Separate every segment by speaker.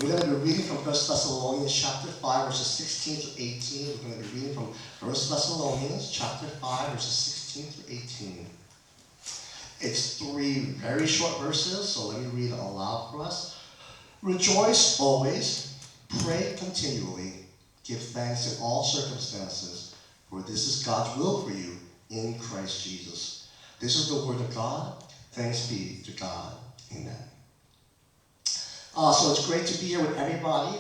Speaker 1: We're going to be reading from 1 Thessalonians chapter 5, verses 16 to 18. We're going to be reading from 1 Thessalonians chapter 5, verses 16 to 18. It's 3 very short verses, so let me read it aloud for us. Rejoice always, pray continually, give thanks in all circumstances, for this is God's will for you in Christ Jesus. This is the word of God. Thanks be to God. Amen. So it's great to be here with everybody.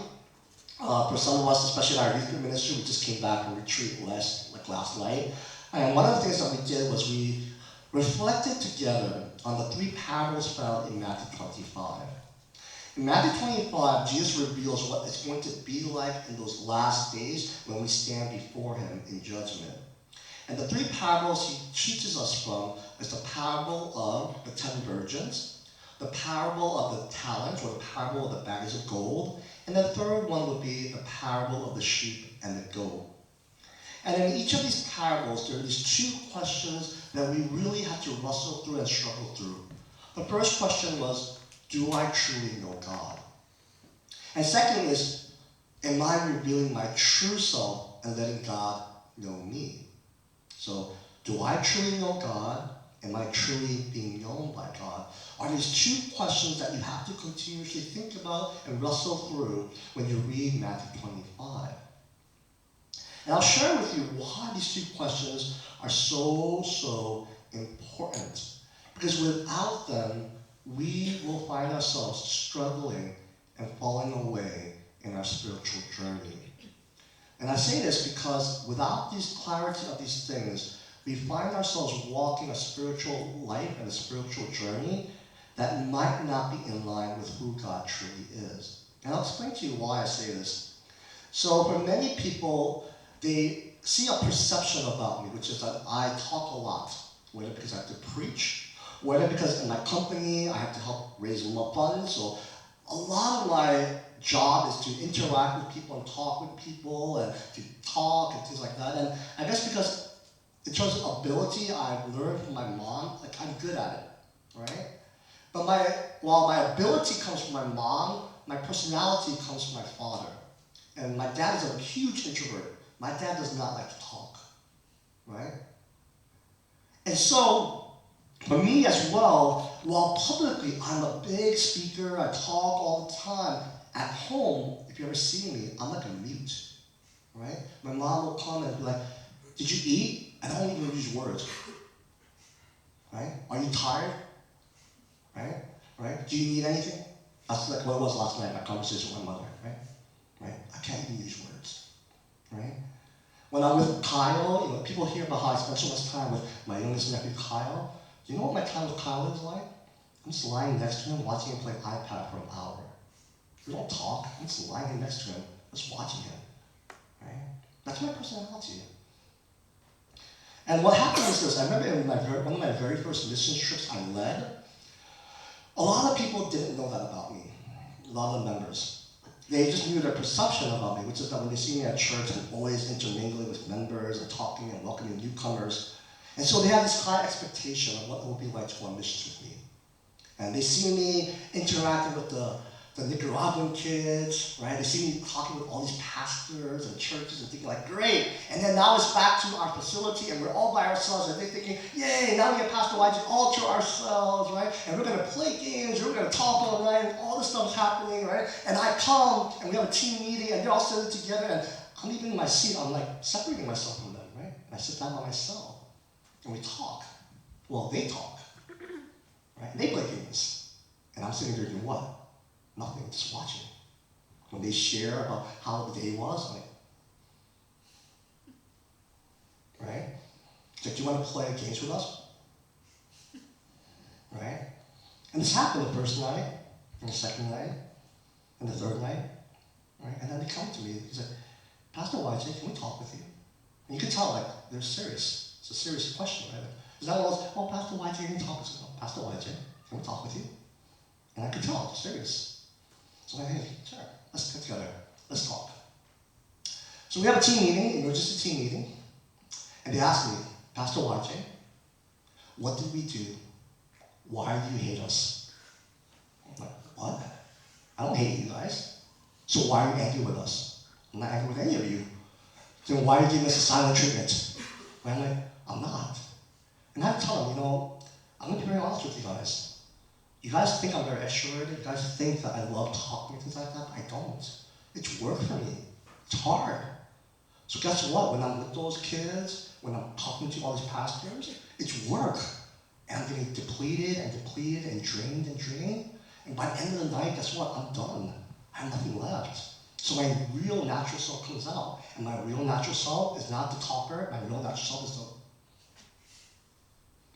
Speaker 1: For some of us, especially in our youth group ministry, we just came back from retreat last night. And one of the things that we did was we reflected together on the 3 parables found in Matthew 25. In Matthew 25, Jesus reveals what it's going to be like in those last days when we stand before him in judgment. And the 3 parables he teaches us from is the parable of the 10 virgins, the parable of the talents, or the parable of the bags of gold, and the third one would be the parable of the sheep and the goat. And in each of these parables, there are these 2 questions that we really had to wrestle through and struggle through. The first question was, do I truly know God? And second is, am I revealing my true self and letting God know me? So, do I truly know God? Am I truly being known by God? Are these 2 questions that you have to continuously think about and wrestle through when you read Matthew 25. And I'll share with you why these 2 questions are so important. Because without them, we will find ourselves struggling and falling away in our spiritual journey. And I say this because without this clarity of these things, we find ourselves walking a spiritual life and a spiritual journey that might not be in line with who God truly is. And I'll explain to you why I say this. So for many people, they see a perception about me, which is that I talk a lot, whether because I have to preach, whether because in my company I have to help raise more funds. So a lot of my job is to interact with people and talk with people and to talk and things like that. And I guess because in terms of ability, I've learned from my mom, like I'm good at it, right? But while my ability comes from my mom, my personality comes from my father. And my dad is a huge introvert. My dad does not like to talk, right? And so, for me as well, while publicly I'm a big speaker, I talk all the time, at home, if you ever see me, I'm like a mute, right? My mom will come and be like, did you eat? I don't even use words, right? Are you tired? Right? Do you need anything? That's like what it was last night, my conversation with my mother, right? I can't even use words, right? When I'm with Kyle, people hear about how I spend so much time with my youngest nephew, Kyle. Do you know what my time with Kyle is like? I'm just lying next to him, watching him play iPad for an hour. We don't talk. I'm just lying next to him, just watching him, right? That's my personality. And what happened is this. I remember in one of my very first mission trips I led, a lot of people didn't know that about me, a lot of the members. They just knew their perception about me, which is that when they see me at church, I'm always intermingling with members and talking and welcoming newcomers. And so they have this high expectation of what it would be like to go on missions with me. And they see me interacting with the Nicaraguan kids, right? They see me talking with all these pastors and churches and thinking like, great. And then now it's back to our facility and we're all by ourselves and they're thinking, yay, now we have Pastor YJ all to ourselves, right? And we're going to play games, we're going to talk all night, and all this stuff's happening, right? And I come and we have a team meeting and they're all sitting together and I'm even in my seat, I'm like separating myself from them, right? And I sit down by myself and we talk. Well, they talk, right? And they play games. And I'm sitting there doing what? Nothing, just watching. When they share about how the day was, I'm like, right? It's like, do you want to play games with us? Right? And this happened the first night, and the second night, and the third night, right? And then they come to me, he's like, Pastor YJ, can we talk with you? And you can tell, like, they're serious. It's a serious question, right? Is that what I was, Pastor YJ, can we talk with you? Pastor YJ, can we talk with you? And I could tell, it's serious. So I'm like, hey, sure, let's get together, let's talk. So we have a team meeting, emergency team meeting, and they asked me, Pastor YJ, what did we do? Why do you hate us? I'm like, what? I don't hate you guys. So why are you angry with us? I'm not angry with any of you. Then why are you giving us a silent treatment? And I'm like, I'm not. And I tell them, I'm going to be very honest with you guys. You guys think I'm very extroverted. You guys think that I love talking and things like that. I don't. It's work for me. It's hard. So guess what? When I'm with those kids, when I'm talking to all these pastors, it's work. And I'm getting depleted and drained. And by the end of the night, guess what? I'm done. I have nothing left. So my real natural self comes out. And my real natural self is not the talker. My real natural self is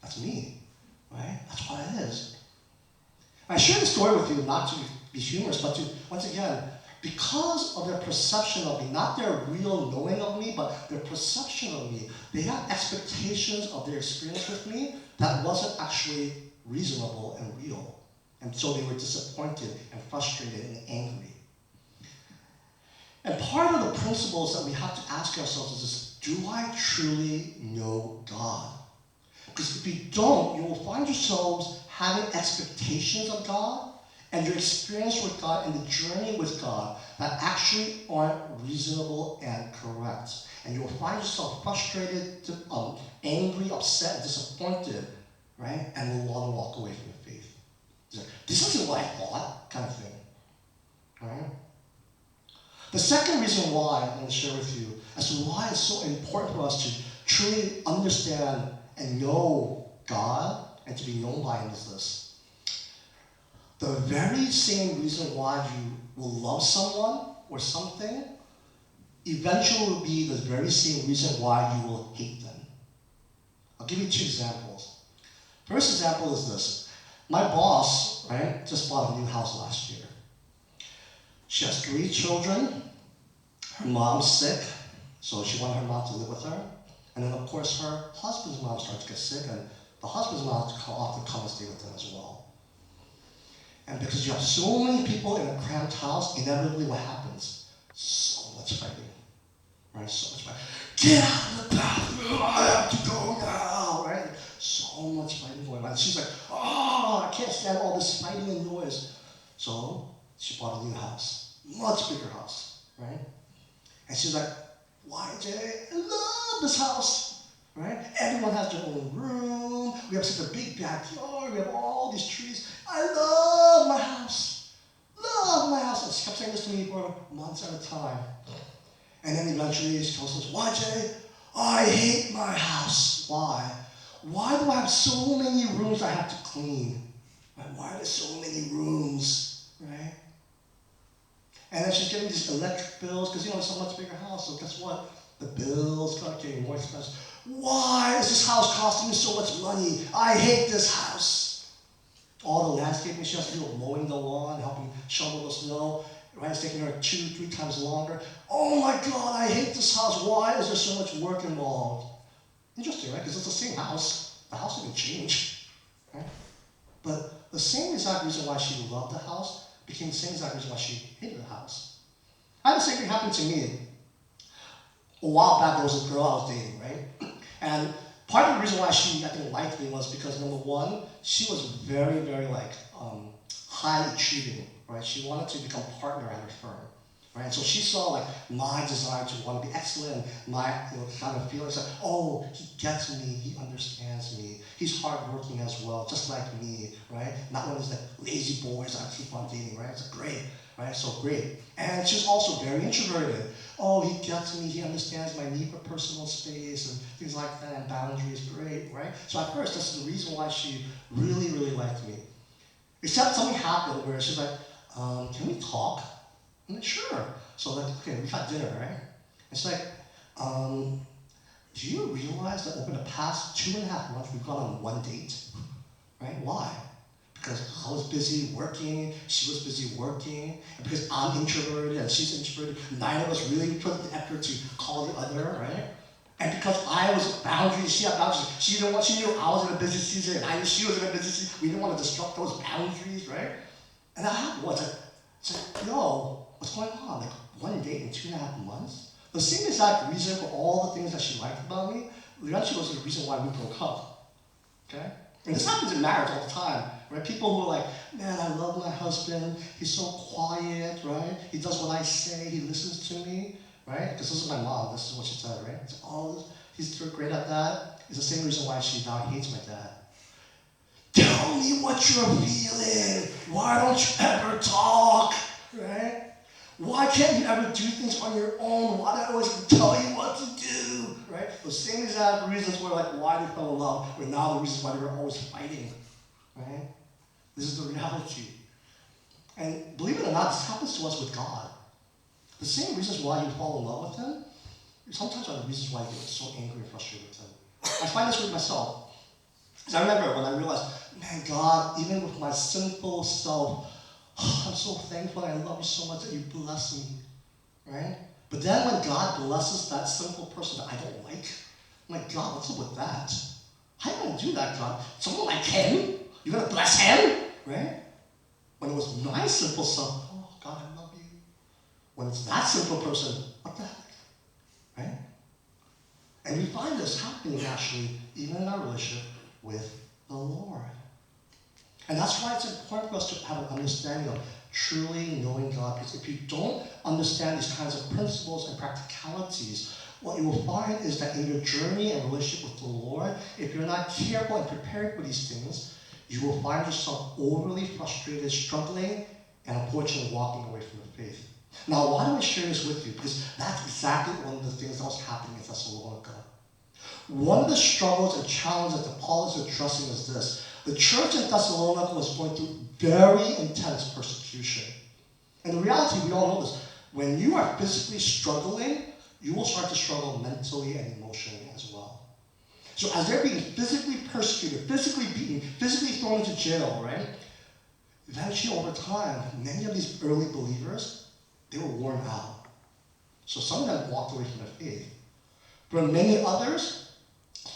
Speaker 1: that's me, right? That's what it is. I share this story with you not to be humorous, but to, once again, because of their perception of me, not their real knowing of me, but their perception of me, they had expectations of their experience with me that wasn't actually reasonable and real. And so they were disappointed and frustrated and angry. And part of the principles that we have to ask ourselves is this: do I truly know God? Because if you don't, you will find yourselves having expectations of God and your experience with God and the journey with God that actually aren't reasonable and correct. And you will find yourself frustrated, angry, upset, disappointed, right? And will want to walk away from your faith. This isn't what I thought, kind of thing. All right? The second reason why I'm going to share with you as to why it's so important for us to truly understand and know God and to be known by Him is this: the very same reason why you will love someone or something eventually will be the very same reason why you will hate them. I'll give you two examples. First example is this: my boss, right, just bought a new house last year. She has 3 children. Her mom's sick, so she wanted her mom to live with her. And then, of course, her husband's mom started to get sick, and the husband's mom often come and stay with them as well. And because you have so many people in a cramped house, inevitably what happens? So much fighting. Right? So much fighting. Get out of the bathroom! I have to go now! Right? So much fighting going on. She's like, I can't stand all this fighting and noise. So she bought a new house. Much bigger house. Right? And she's like, YJ, I love this house, right? Everyone has their own room. We have such a big backyard. We have all these trees. I love my house. Love my house. And she kept saying this to me for months at a time. And then eventually she tells us, YJ, I hate my house. Why? Why do I have so many rooms I have to clean? Right? Why are there so many rooms, right? And then she's getting these electric bills because, it's a much bigger house. So guess what? The bills start getting more expensive. Why is this house costing me so much money? I hate this house. All the landscaping she has to do, mowing the lawn, helping shovel the snow, right? It's taking her 2-3 times longer. Oh my God, I hate this house. Why is there so much work involved? Interesting, right? Because it's the same house. The house didn't change, right? But the same exact reason why she loved the house became the same exact reason why she hated the house. I had the same thing happen to me. A while back, there was a girl I was dating, right? And part of the reason why she, I think, liked me was because, number one, she was very, very, high achieving, right? She wanted to become partner at her firm, right? And so she saw, my desire to want to be excellent, my, kind of feelings like, oh, he gets me, he understands me, he's hardworking as well, just like me, right? Not one of these, lazy boys I keep on dating, right? It's great, right? So great. And she's also very introverted. Oh, he gets me, he understands my need for personal space and things like that, and boundaries, great, right? So at first, that's the reason why she really, really liked me. Except something happened where she's like, can we talk? I'm like, sure. So okay, we had dinner, right? It's like, do you realize that over the past 2.5 months, we've gone on 1 date? Right? Why? Because I was busy working, she was busy working, and because I'm introverted and she's introverted, neither of us really put the effort to call the other, right? And because I was boundaries, she had boundaries. She knew I was in a busy season, and I knew she was in a busy season. We didn't want to disrupt those boundaries, right? And that happened once. It's like, yo, what's going on? 1 date in 2.5 months? The same exact reason for all the things that she liked about me, eventually was the reason why we broke up. Okay? And this happens in marriage all the time. right? People who are like, man, I love my husband. He's so quiet, right? He does what I say. He listens to me, right? Because this is my mom. This is what she said, right? It's, oh, he's great at that. It's the same reason why she now hates my dad. Tell me what you're feeling. Why don't you ever talk, right? Why can't you ever do things on your own? Why do I always tell you what to do, right? Those same exact reasons were like why they fell in love were now the reasons why they were always fighting, right? This is the reality. And believe it or not, this happens to us with God. The same reasons why you fall in love with Him, sometimes are the reasons why you get so angry and frustrated with Him. I find this with myself. Because I remember when I realized, man, God, even with my sinful self, I'm so thankful and I love you so much that you bless me, right? But then when God blesses that sinful person that I don't like, I'm like, God, what's up with that? How are you going to do that, God? Someone like him? You're going to bless him? Right? When it was my sinful self, oh, God, I love you. When it's that sinful person, what the heck? Right? And we find this happening actually, even in our relationship with the Lord. And that's why it's important for us to have an understanding of truly knowing God. Because if you don't understand these kinds of principles and practicalities, what you will find is that in your journey and relationship with the Lord, if you're not careful and prepared for these things, you will find yourself overly frustrated, struggling, and unfortunately walking away from the faith. Now, why do I share this with you? Because that's exactly one of the things that was happening in Thessalonica. One of the struggles and challenges that Paul is addressing is this. The church in Thessalonica was going through very intense persecution. And the reality, we all know this, when you are physically struggling, you will start to struggle mentally and emotionally as well. So as they're being physically persecuted, physically beaten, physically thrown into jail, right? Eventually, over time, many of these early believers, they were worn out. So some of them walked away from their faith. But many others,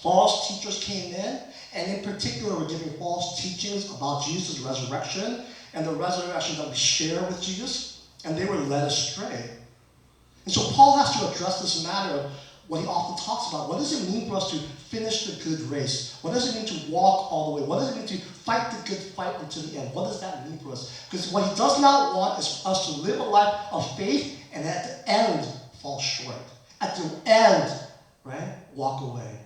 Speaker 1: false teachers came in, and in particular were giving false teachings about Jesus' resurrection and the resurrection that we share with Jesus, and they were led astray. And so Paul has to address this matter of what he often talks about. What does it mean for us to finish the good race? What does it mean to walk all the way? What does it mean to fight the good fight until the end? What does that mean for us? Because what he does not want is for us to live a life of faith and at the end fall short. At the end, right, walk away.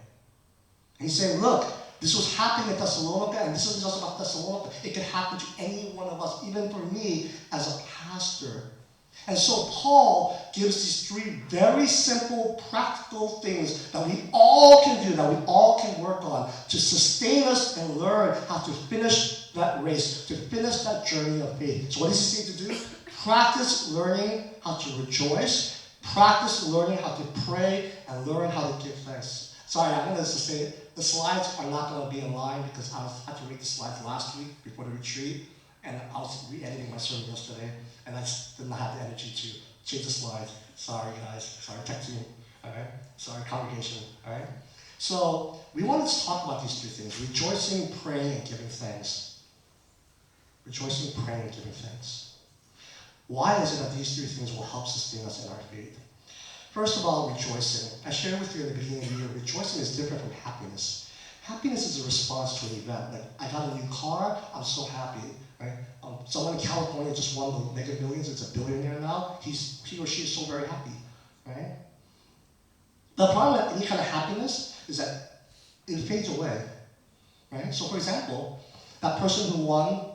Speaker 1: And he's saying, look, this was happening in Thessalonica, and this isn't just about Thessalonica. It could happen to any one of us, even for me as a pastor. And so Paul gives these three very simple, practical things that we all can do, that we all can work on to sustain us and learn how to finish that race, to finish that journey of faith. So what does he say to do? Practice learning how to rejoice, practice learning how to pray, and learn how to give thanks. Sorry, I'm going to say the slides are not going to be in line because I had to read the slides last week before the retreat, and I was re-editing my sermon yesterday, and I just did not have the energy to change the slides. Sorry, guys. Sorry, tech team. All right? Sorry, congregation. All right? So we wanted to talk about these three things: rejoicing, praying, and giving thanks. Rejoicing, praying, and giving thanks. Why is it that these three things will help sustain us in our faith? First of all, rejoicing. I shared with you in the beginning of the year, rejoicing is different from happiness. Happiness is a response to an event. Like, I got a new car, I'm so happy, right? Someone in California just won the Mega Millions, it's a billionaire now. He or she is so very happy, right? The problem with any kind of happiness is that it fades away, right? So for example, that person who won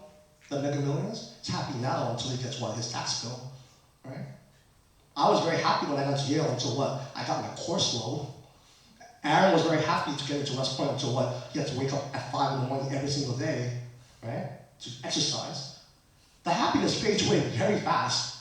Speaker 1: the Mega Millions is happy now until he gets his tax bill, right? I was very happy when I got to Yale until I got my course load. Aaron was very happy to get into West Point until he had to wake up at 5 in the morning every single day, right, to exercise. The happiness fades away very fast.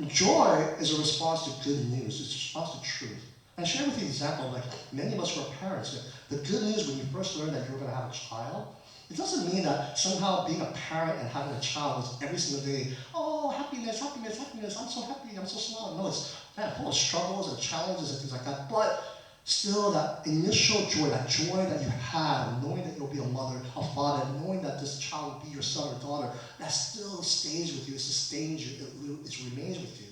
Speaker 1: Joy is a response to good news. It's a response to truth. And I share with you an example of many of us who are parents. The good news when you first learn that you're going to have a child, it doesn't mean that somehow being a parent and having a child is every single day, oh, happiness, happiness, happiness, I'm so happy, I'm so small. No, it's full of struggles and challenges and things like that. But still, that initial joy, that joy that you have, knowing that you'll be a mother, a father, knowing that this child will be your son or daughter, that still stays with you, it sustains you, it remains with you.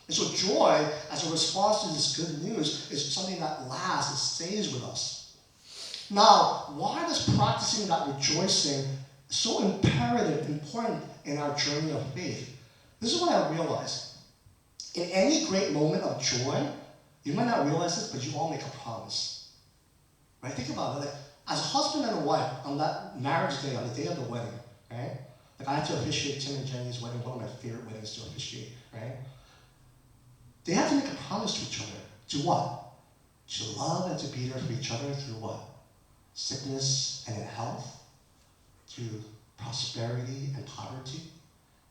Speaker 1: And so joy, as a response to this good news, is something that lasts, it stays with us. Now, why does practicing that rejoicing so imperative, important in our journey of faith. This is what I realized. In any great moment of joy, you might not realize this, but you all make a promise. Right? Think about it. Like, as a husband and a wife, on that marriage day, on the day of the wedding, right? Like, I had to officiate Tim and Jenny's wedding, one of my favorite weddings to officiate, right? They have to make a promise to each other. To what? To love and to be there for each other through what? Sickness and in health, through prosperity and poverty,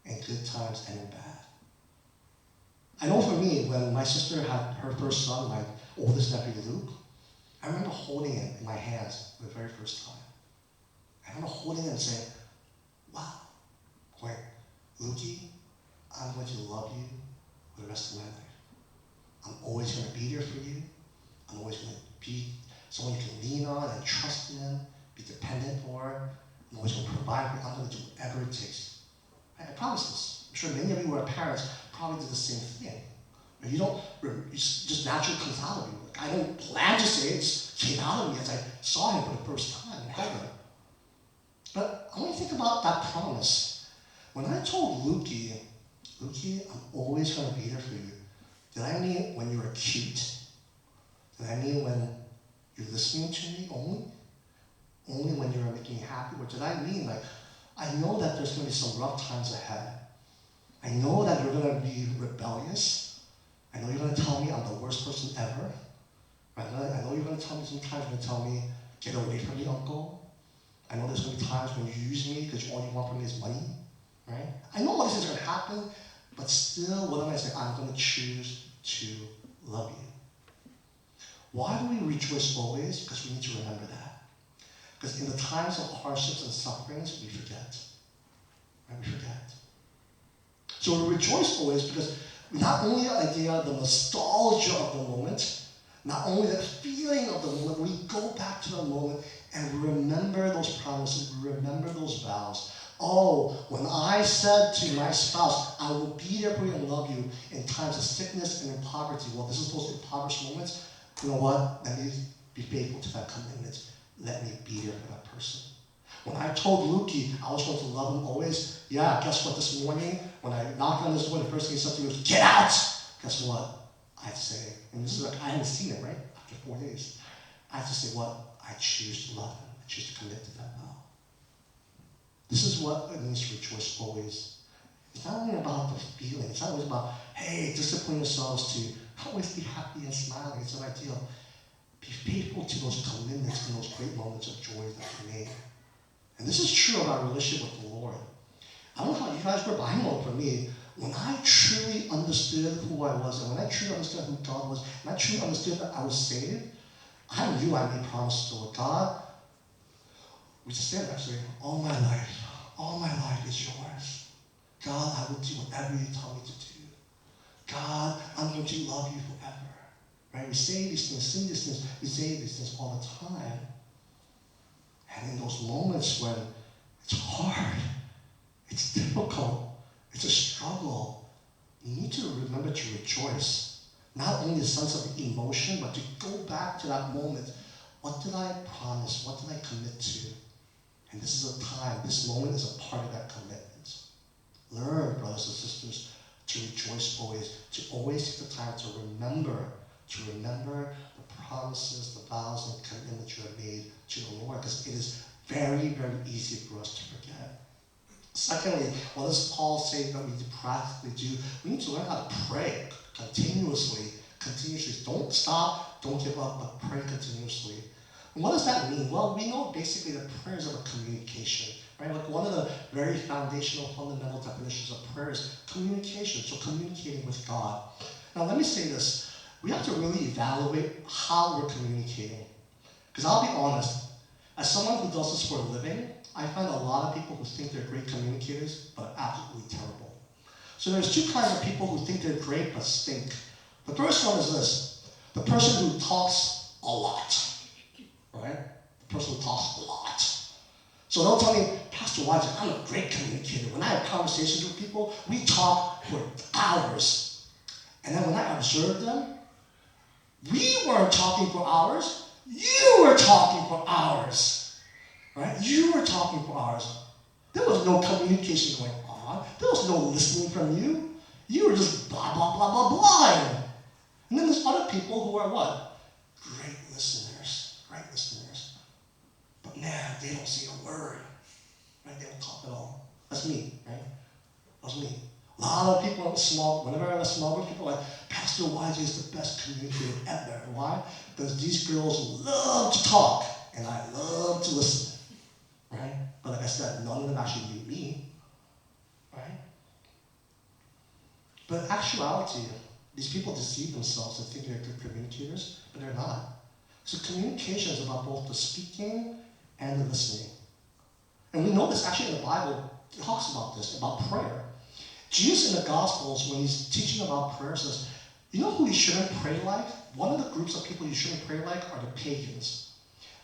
Speaker 1: and good times and in bad. I know for me, when my sister had her first son, my oldest nephew Luke, I remember holding him in my hands for the very first time. I remember holding him and saying, wow, wait, Lukey, I'm going to love you for the rest of my life. I'm always going to be there for you. I'm always going to be someone you can lean on and trust in, be dependent for. I'm always going to provide for you. I'm going to do whatever it takes. I promise this. I'm sure many of you who are parents probably do the same thing. You don't, it just naturally comes out of you. Like, I didn't plan to say it, it just came out of me as I saw him for the first time in heaven. But I want to think about that promise. When I told Lukey, I'm always going to be there for you, did I mean when you were cute? Did I mean when you're listening to me only? Only when you're making me happy? Or did I mean, like, I know that there's going to be some rough times ahead. I know that you're going to be rebellious. I know you're going to tell me I'm the worst person ever. Right? I know you're going to tell me sometimes, you're going to tell me, get away from me, uncle. I know there's going to be times when you use me because all you want from me is money. Right? I know all these things are going to happen, but still, what am I saying? I'm going to choose to love you. Why do we rejoice always? Because we need to remember that. Because in the times of hardships and sufferings, we forget. Right? We forget. So we rejoice always because not only the idea, the nostalgia of the moment, not only the feeling of the moment, we go back to the moment and remember those promises, we remember those vows. Oh, when I said to my spouse, I will be there for you and love you in times of sickness and in poverty. Well, this is those impoverished moments. You know what? Let me be faithful to that commitment. Let me be there for that person. When I told Lukey I was going to love him always, yeah, guess what? This morning, when I knocked on his door, the first thing he said to me was, get out! Guess what? I had to say, and this is like, I hadn't seen it, right? After 4 days. I had to say what? I choose to love him. I choose to commit to that vow. This is what it means to rejoice always. It's not only about the feeling. It's not always about, hey, discipline yourselves to always be happy and smiling. It's not ideal. Be faithful to those commitments and those great moments of joy that you made. And this is true of our relationship with the Lord. I don't know how you guys were, but I know for me, when I truly understood who I was, and when I truly understood who God was, and I truly understood that I was saved, I knew I made promises to the Lord. God, we just said actually, all my life is yours. God, I will do whatever you tell me to do. God, I'm going to love you forever. Right? We say these things, sing these things, we say these things all the time. And in those moments when it's hard, it's difficult, it's a struggle, you need to remember to rejoice. Not only the sense of emotion, but to go back to that moment. What did I promise? What did I commit to? And this is a time, this moment is a part of that commitment. Learn, brothers and sisters, to rejoice always, to always take the time to remember the promises, the vows, and commitments you have made to the Lord, because it is very, very easy for us to forget. Secondly, what does Paul say that we practically do? We need to learn how to pray continuously. Don't stop, don't give up, but pray continuously. And what does that mean? Well, we know basically that prayer is about communication, right? Like one of the very foundational, fundamental definitions of prayer is communication, so communicating with God. Now, let me say this. We have to really evaluate how we're communicating. Because I'll be honest, as someone who does this for a living, I find a lot of people who think they're great communicators, but are absolutely terrible. So there's two kinds of people who think they're great, but stink. The first one is this, the person who talks a lot, right? The person who talks a lot. So don't tell me, Pastor Watson, I'm a great communicator. When I have conversations with people, we talk for hours. And then when I observe them, we weren't talking for hours. You were talking for hours. Right? You were talking for hours. There was no communication going on. There was no listening from you. You were just blah, blah, blah, blah, blah. And then there's other people who are what? Great listeners. Great listeners. But man, they don't say a word. Right? They don't talk at all. That's me, right? That's me. A lot of people, whenever I have a small group, people are like, Pastor YJ is the best communicator ever. Why? Because these girls love to talk, and I love to listen. Right? But like I said, none of them actually knew me. Right? But in actuality, these people deceive themselves and think they're good communicators, but they're not. So communication is about both the speaking and the listening. And we know this actually in the Bible. It talks about this, about prayer. Jesus in the Gospels, when he's teaching about prayer, says, you know who you shouldn't pray like? One of the groups of people you shouldn't pray like are the pagans.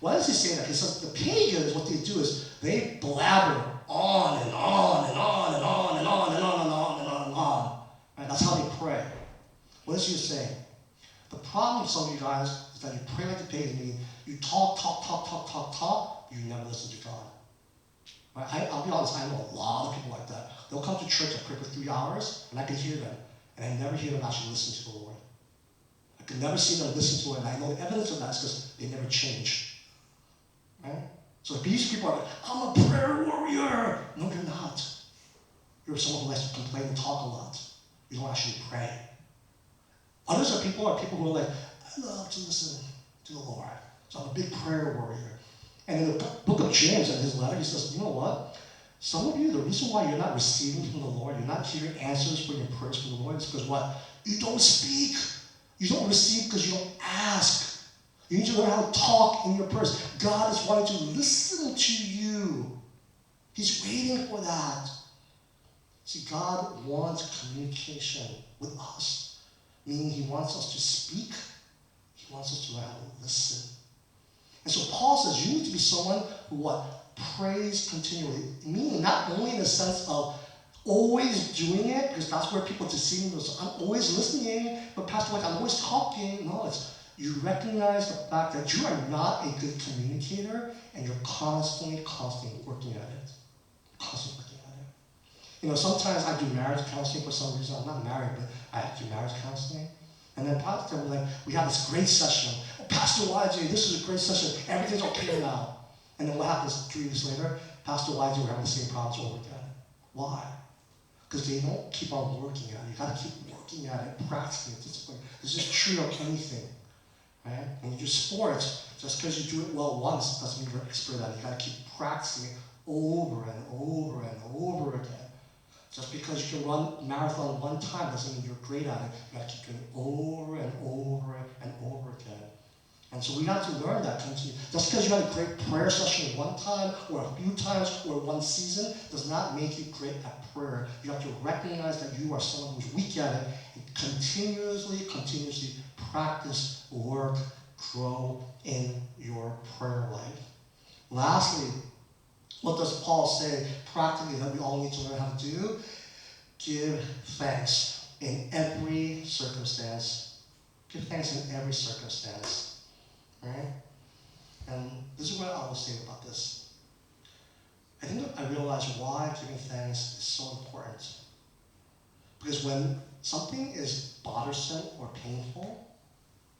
Speaker 1: Why does he say that? He says the pagans, what they do is they blabber on and on and on and on and on and on and on and on and on. Right? That's how they pray. What is he saying? The problem with some of you guys is that you pray like the pagans, meaning you talk, you never listen to God. Right? I'll be honest, I know a lot of people like that. They'll come to church and pray for 3 hours, and I can hear them, and I never hear them actually listen to the Lord. I can never see them listen to it, and I know the evidence of that is because they never change. Right? So these people are like, I'm a prayer warrior. No, you're not. You're someone who likes to complain and talk a lot. You don't actually pray. Others are people who are like, I love to listen to the Lord. So I'm a big prayer warrior. And in the book of James, in his letter, he says, you know what? Some of you, the reason why you're not receiving from the Lord, you're not hearing answers for your prayers from the Lord, is because what? You don't speak. You don't receive because you don't ask. You need to learn how to talk in your prayers. God is wanting to listen to you. He's waiting for that. See, God wants communication with us, meaning he wants us to speak. He wants us to learn how to listen. And so Paul says you need to be someone who what? Prays continually. Meaning not only in the sense of always doing it, because that's where people deceive themselves. I'm always listening, but Pastor, like I'm always talking. No, it's you recognize the fact that you are not a good communicator, and you're constantly working at it. Constantly working at it. You know, sometimes I do marriage counseling for some reason. I'm not married, but I do marriage counseling. And then Pastor, we have this great session. Oh, Pastor YJ, this is a great session. Everything's okay now. And then what happens 3 years later? Pastor YJ, we're having the same problems over again. Why? Because they don't keep on working at it. You got to keep working at it, practicing it, discipline. This is true of anything. Right? When you do sports, just because you do it well once doesn't mean you're expert at it. You got to keep practicing it over and over and over again. Just because you can run a marathon one time doesn't mean you're great at it. You got to keep doing it over and over and over again. And so we have to learn that. Just because you had a great prayer session one time or a few times or one season does not make you great at prayer. You have to recognize that you are someone who's weak at it and continuously practice, work, grow in your prayer life. Lastly, what does Paul say practically that we all need to learn how to do? Give thanks in every circumstance. Give thanks in every circumstance. Right? And this is what I will say about this. I think I realized why giving thanks is so important. Because when something is bothersome or painful,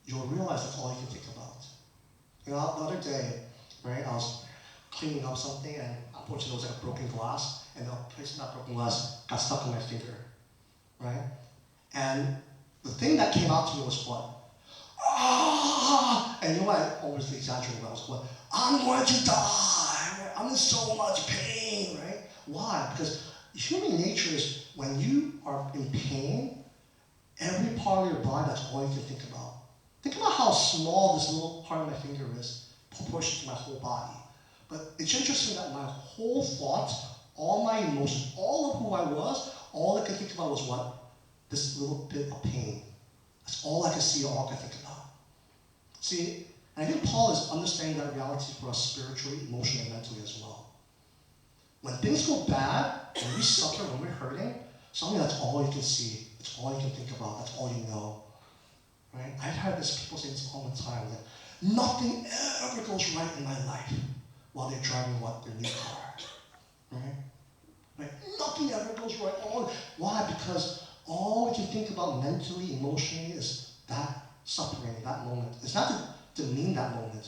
Speaker 1: you'll realize that's all you can think about. You know, the other day, right, I was cleaning up something, and unfortunately there was like a broken glass, and the place in that broken glass got stuck in my finger, right? And the thing that came out to me was what? Ah! And you know what? I always exaggerate when I was what? I'm going to die. Right? I'm in so much pain, right? Why? Because human nature is when you are in pain, every part of your body, that's all you can think about. Think about how small this little part of my finger is, proportion to my whole body. But it's interesting that my whole thoughts, all my emotions, all of who I was, all I could think about was what? This little bit of pain. That's all I could see, all I could think about. See, and I think Paul is understanding that reality for us spiritually, emotionally, and mentally as well. When things go bad, when we suffer, when we're hurting, suddenly that's all you can see. It's all you can think about. That's all you know. Right? I've heard this, people say this all the time, that nothing ever goes right in my life while they're driving what? Their new car. Right? Right? Nothing ever goes right. Why? Because all we can think about mentally, emotionally is that suffering, that moment. It's not to demean that moment,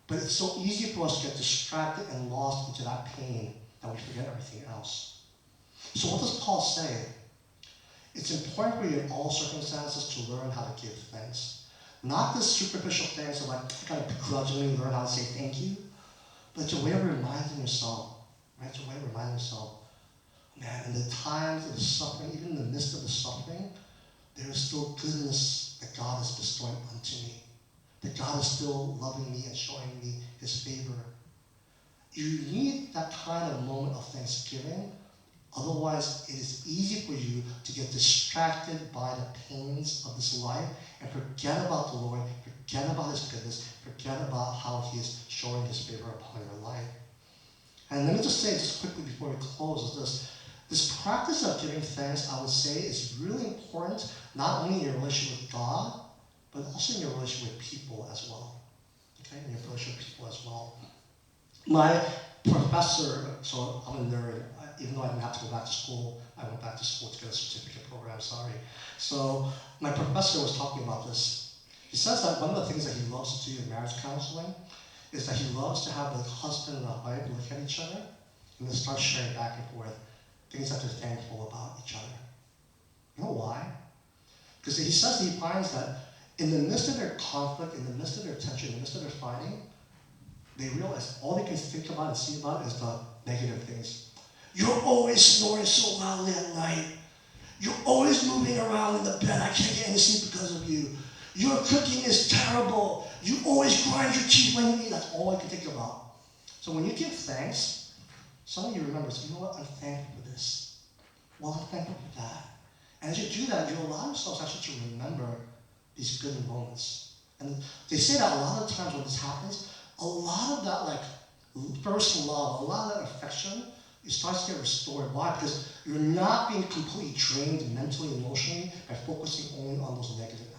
Speaker 1: but it's so easy for us to get distracted and lost into that pain that we forget everything else. So what does Paul say? It's important for you in all circumstances to learn how to give thanks. Not this superficial things of like kind of begrudgingly learn how to say thank you, but it's a way of reminding yourself, right? It's a way of reminding yourself, man, in the times of the suffering, even in the midst of the suffering, there is still goodness that God is bestowing unto me. That God is still loving me and showing me his favor. You need that kind of moment of thanksgiving. Otherwise, it is easy for you to get distracted by the pains of this life and forget about the Lord, forget about his goodness, forget about how he is showing his favor upon your life. And let me just say, just quickly before we close, is this practice of giving thanks, I would say, is really important, not only in your relationship with God, but also in your relationship with people as well. Okay, in your relationship with people as well. My professor, so I'm a nerd, even though I didn't have to go back to school, I went back to school to get a certificate program, sorry. So my professor was talking about this. He says that one of the things that he loves to do in marriage counseling is that he loves to have the husband and the wife look at each other and then start sharing back and forth things that they're thankful about each other. You know why? Because he says he finds that in the midst of their conflict, in the midst of their tension, in the midst of their fighting, they realize all they can think about and see about is the negative things. You're always snoring so loudly at night. You're always moving around in the bed. I can't get any sleep because of you. Your cooking is terrible. You always grind your teeth when you eat. That's all I can think about. So when you give thanks, suddenly you remember, you know what, I'm thankful for this. Well, I'm thankful for that. And as you do that, you allow yourselves actually to remember these good moments. And they say that a lot of times when this happens, a lot of that first love, a lot of that affection, it starts to get restored. Why? Because you're not being completely drained mentally, emotionally by focusing only on those negative